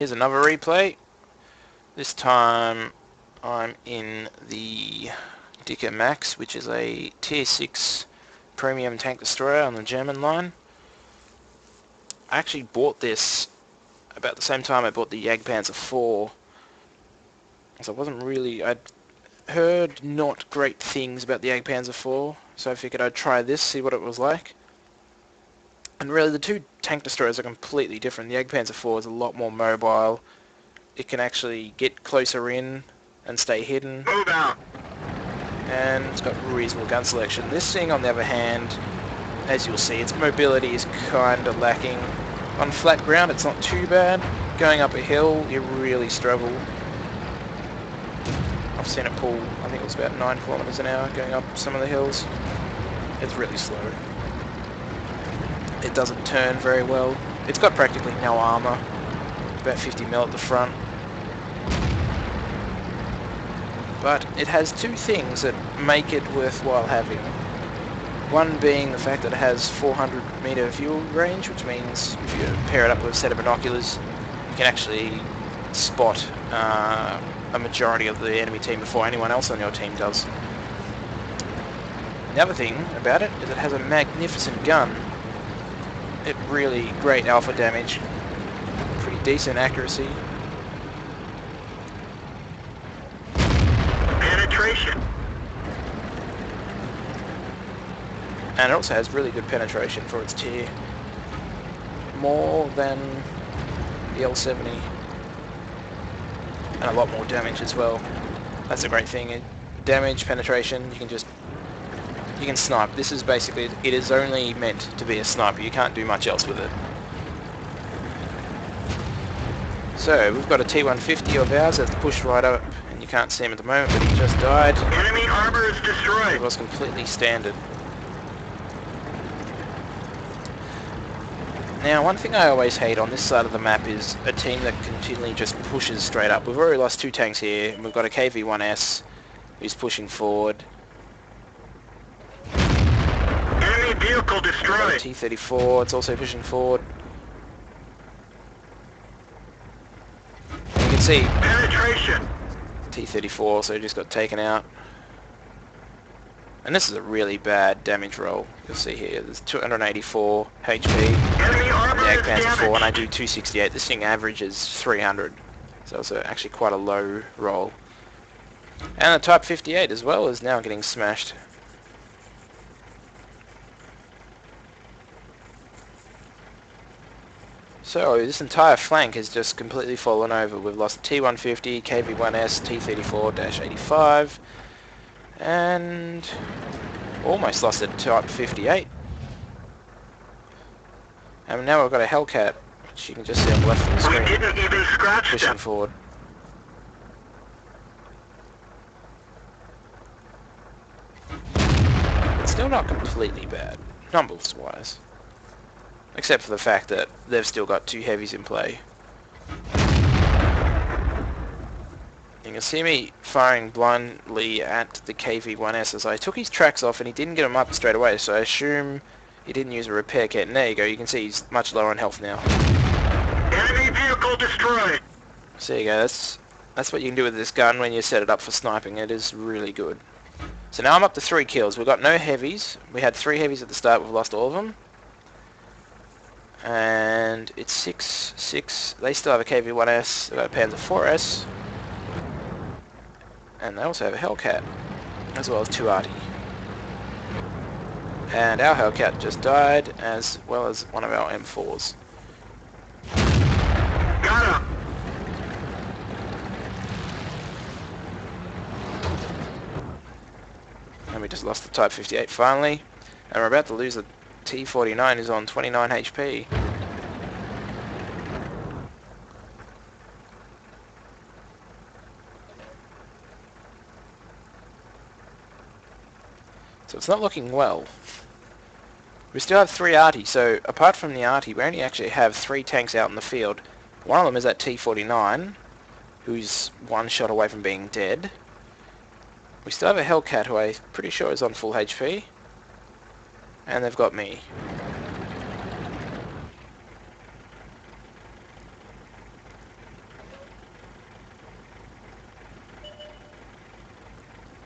Here's another replay. This time I'm in the Dicker Max, which is a tier 6 premium tank destroyer on the German line. I actually bought this about the same time I bought the Jagdpanzer 4. So I'd heard not great things about the Jagdpanzer 4, so I figured I'd try this, see what it was like. And really the two tank destroyers are completely different. The Jagdpanzer 4 is a lot more mobile. It can actually get closer in and stay hidden. Move out. And it's got reasonable gun selection. This thing, on the other hand, as you'll see, its mobility is kind of lacking. On flat ground, it's not too bad. Going up a hill, you really struggle. I've seen it pull, I think it was about 9 kilometers an hour going up some of the hills. It's really slow. It doesn't turn very well. It's got practically no armor. About 50 mil at the front. But it has two things that make it worthwhile having. One being the fact that it has 400 meter view range, which means if you pair it up with a set of binoculars, you can actually spot a majority of the enemy team before anyone else on your team does. The other thing about it is it has a magnificent gun. It really great alpha damage, pretty decent accuracy. Penetration. And it also has really good penetration for its tier. More than the L70. And a lot more damage as well. That's a great thing. Damage, penetration, you can snipe. This is basically, it is only meant to be a sniper. You can't do much else with it. So, we've got a T-150 of ours that's pushed right up, and you can't see him at the moment, but he just died. Enemy armor is destroyed. It was completely standard. Now, one thing I always hate on this side of the map is a team that continually just pushes straight up. We've already lost 2 tanks here, and we've got a KV-1S who's pushing forward. Enemy vehicle destroyed. T-34, it's also pushing forward. You can see Penetration. T-34 also just got taken out. And this is a really bad damage roll. You'll see here, there's 284 HP. Enemy armor The is Jagdpanzer 4, and I damaged. do 268. This thing averages 300. So it's actually quite a low roll. And the Type 58 as well is now getting smashed. So this entire flank has just completely fallen over. We've lost T-150, KV-1S, T-34-85, and almost lost a Type 58. And now we've got a Hellcat, which you can just see on the left of the We screen, didn't even scratch pushing them. forward. It's still not completely bad, numbers-wise. Except for the fact that they've still got 2 heavies in play. You can see me firing blindly at the KV-1S as I took his tracks off and he didn't get them up straight away, so I assume he didn't use a repair kit. And there you go, you can see he's much lower on health now. Enemy vehicle destroyed. So there you go, that's what you can do with this gun when you set it up for sniping. It is really good. So now I'm up to 3 kills. We've got no heavies. We had 3 heavies at the start, we've lost all of them. And it's 6-6. They still have a KV-1S, they've got a Panzer 4S. And they also have a Hellcat, as well as 2 arty. And our Hellcat just died, as well as one of our M4s. Got him. And we just lost the Type 58 finally. And we're about to lose the T-49 who's on 29 HP. So it's not looking well. We still have 3 arty, so apart from the arty, we only actually have 3 tanks out in the field. One of them is that T-49, who's 1 shot away from being dead. We still have a Hellcat who I'm pretty sure is on full HP. And they've got me.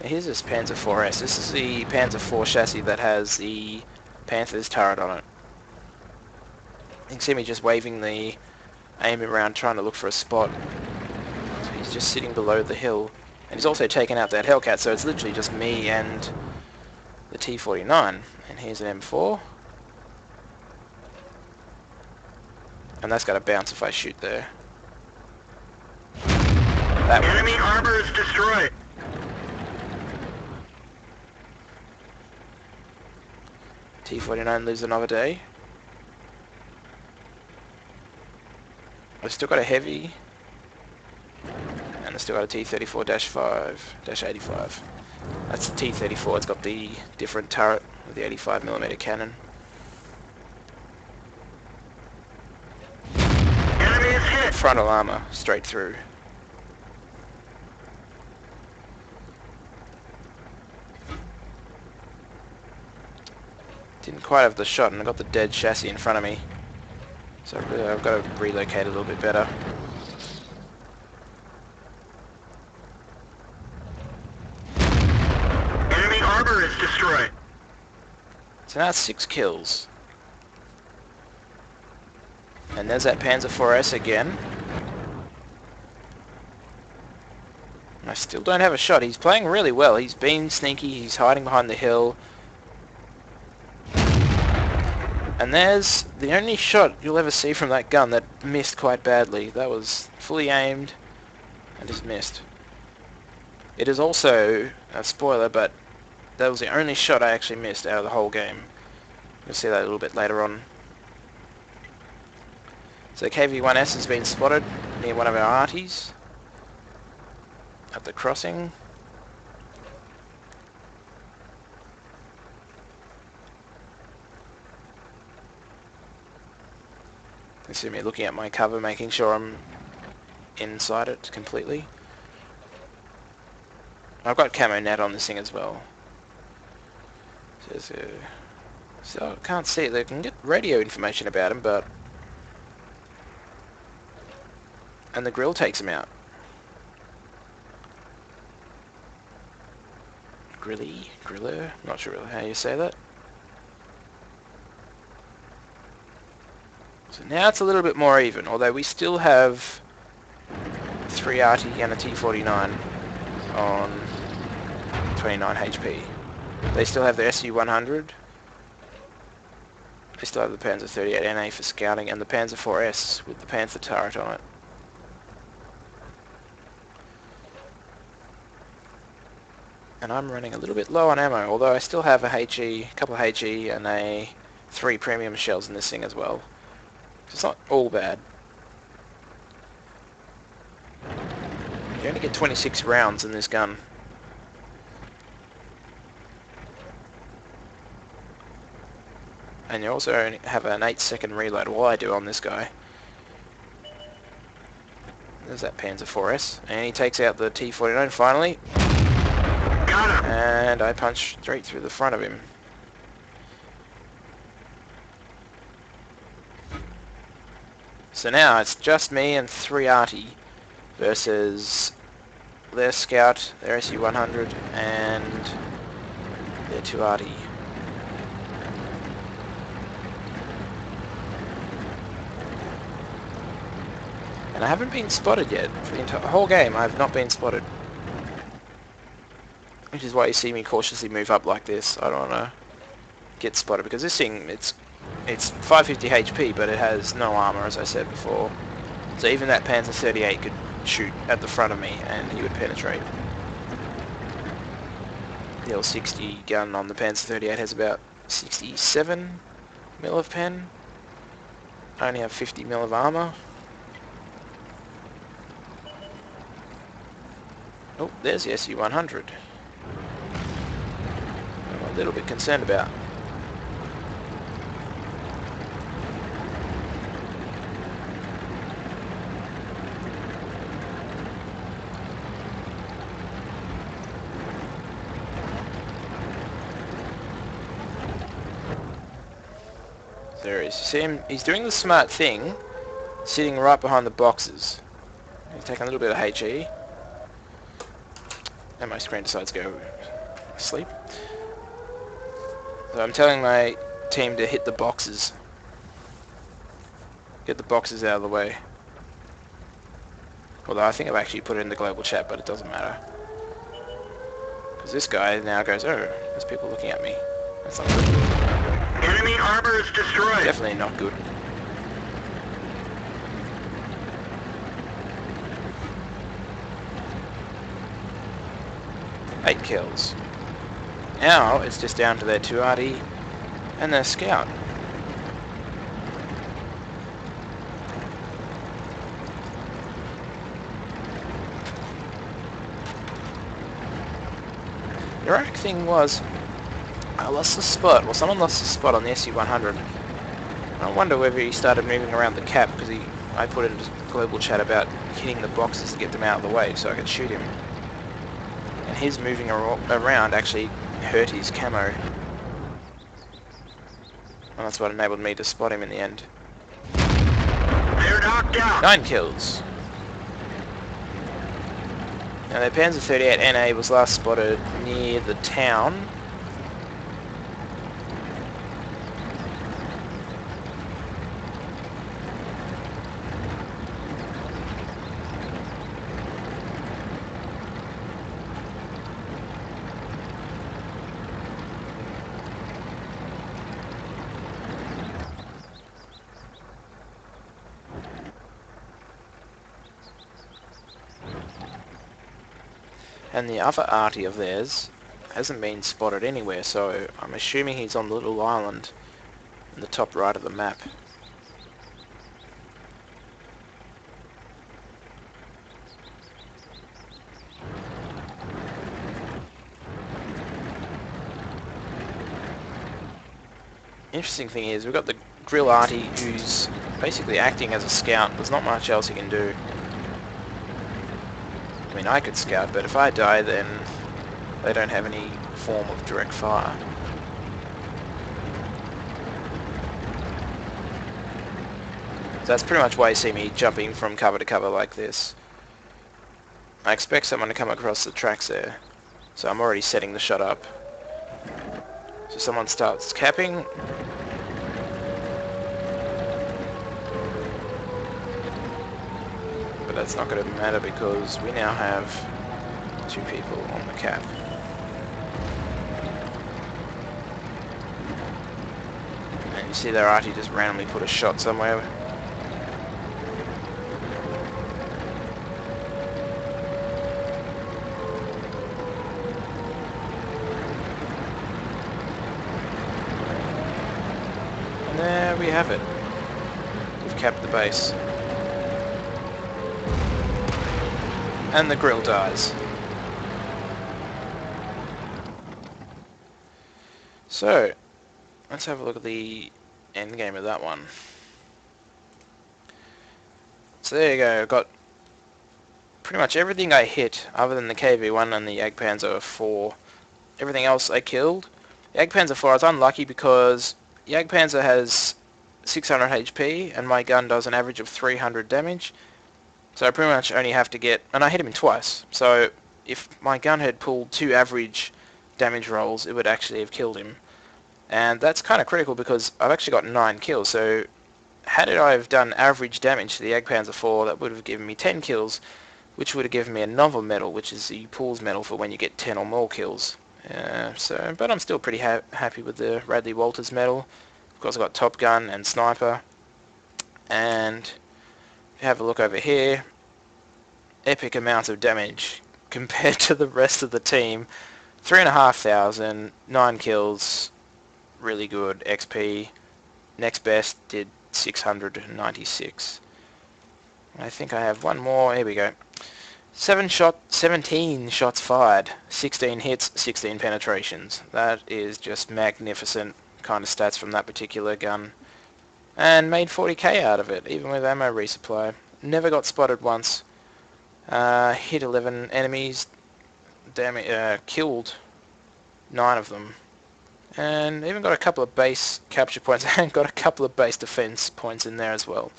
Now here's this Panzer 4S. This is the Panzer 4 chassis that has the Panther's turret on it. You can see me just waving the aim around trying to look for a spot. So he's just sitting below the hill. And he's also taken out that Hellcat, so it's literally just me and the T-49. And here's an M4. And that's got to bounce if I shoot there. That Enemy armor is destroyed. T-49 lives another day. I've still got a heavy. And I've still got a T-34-5-85. That's the T-34. It's got the different turret with the 85mm cannon. Enemy is hit. Frontal armor straight through. Didn't quite have the shot, and I got the dead chassis in front of me. So I've got to relocate a little bit better. Enemy armor is destroyed. So now it's 6 kills. And there's that Panzer 4S again. I still don't have a shot. He's playing really well. He's been sneaky. He's hiding behind the hill. And there's the only shot you'll ever see from that gun that missed quite badly. That was fully aimed and just missed. It is also a spoiler, but that was the only shot I actually missed out of the whole game. You'll see that a little bit later on. So KV-1S has been spotted near one of our arties at the crossing. You see me looking at my cover, making sure I'm inside it completely. I've got camo net on this thing as well. So I can't see it. They can get radio information about him, but... And the grill takes him out. Griller? Not sure really how you say that. So now it's a little bit more even, although we still have 3 RT and a T-49 on 29 HP. They still have the SU-100. They still have the Panzer 38 NA for scouting, and the Panzer 4S with the Panther turret on it. And I'm running a little bit low on ammo, although I still have a HE, a couple of HE, and 3 premium shells in this thing as well. It's not all bad. You only get 26 rounds in this gun. And you also only have an 8-second reload, well I do on this guy. There's that Panzer 4S, and he takes out the T-49 finally. Got him. And I punch straight through the front of him. So now it's just me and 3 arty versus their scout, their SU-100, and their 2 arty. And I haven't been spotted yet. For the whole game I have not been spotted. Which is why you see me cautiously move up like this. I don't want to get spotted, because this thing, it's 550 HP, but it has no armor, as I said before. So even that Panzer 38 could shoot at the front of me, and he would penetrate. The L60 gun on the Panzer 38 has about 67 mil of pen. I only have 50 mil of armor. Oh, there's the SU-100. I'm a little bit concerned about. There he is. You see him? He's doing the smart thing, sitting right behind the boxes. He's taking a little bit of HE. and my screen decides to go sleep. So I'm telling my team to hit the boxes. Get the boxes out of the way. Although I think I've actually put it in the global chat, but it doesn't matter. Because this guy now goes, oh, there's people looking at me. That's not good. Enemy armor is destroyed. Definitely not good. Eight kills. Now it's just down to their 2RD and their scout. The ironic thing was, I lost the spot. Well, someone lost the spot on the SU-100. I wonder whether he started moving around the cap because I put in a global chat about hitting the boxes to get them out of the way so I could shoot him. And his moving around actually hurt his camo. And that's what enabled me to spot him in the end. They're knocked out. 9 kills. Now their Panzer 38 NA was last spotted near the town. And the other arty of theirs hasn't been spotted anywhere, so I'm assuming he's on the little island in the top right of the map. Interesting thing is, we've got the grill arty who's basically acting as a scout. There's not much else he can do. I mean, I could scout, but if I die, then they don't have any form of direct fire. So that's pretty much why you see me jumping from cover to cover like this. I expect someone to come across the tracks there, so I'm already setting the shot up. So someone starts capping. But that's not going to matter because we now have 2 people on the cap. And you see their arty just randomly put a shot somewhere. And there we have it. We've capped the base. And the grill dies. So, let's have a look at the end game of that one. So there you go, I've got pretty much everything I hit, other than the KV-1 and the Jagdpanzer 4. Everything else I killed. Jagdpanzer 4, I was unlucky because Jagdpanzer has 600 HP, and my gun does an average of 300 damage. So I pretty much only have to get... And I hit him twice. So if my gun had pulled 2 average damage rolls, it would actually have killed him. And that's kind of critical because I've actually got 9 kills. So had I have done average damage to the Jagdpanzer 4, that would have given me 10 kills, which would have given me another medal, which is the Pools medal for when you get 10 or more kills. But I'm still pretty happy with the Radley Walters medal. Of course, I've got Top Gun and Sniper. And have a look over here. Epic amounts of damage compared to the rest of the team. 3,500, 9 kills, really good XP. Next best did 696. I think I have one more. Here we go. 17 shots fired, 16 hits, 16 penetrations. That is just magnificent kind of stats from that particular gun. And made 40k out of it, even with ammo resupply. Never got spotted once. Hit 11 enemies. Killed 9 of them. And even got a couple of base capture points and got a couple of base defense points in there as well.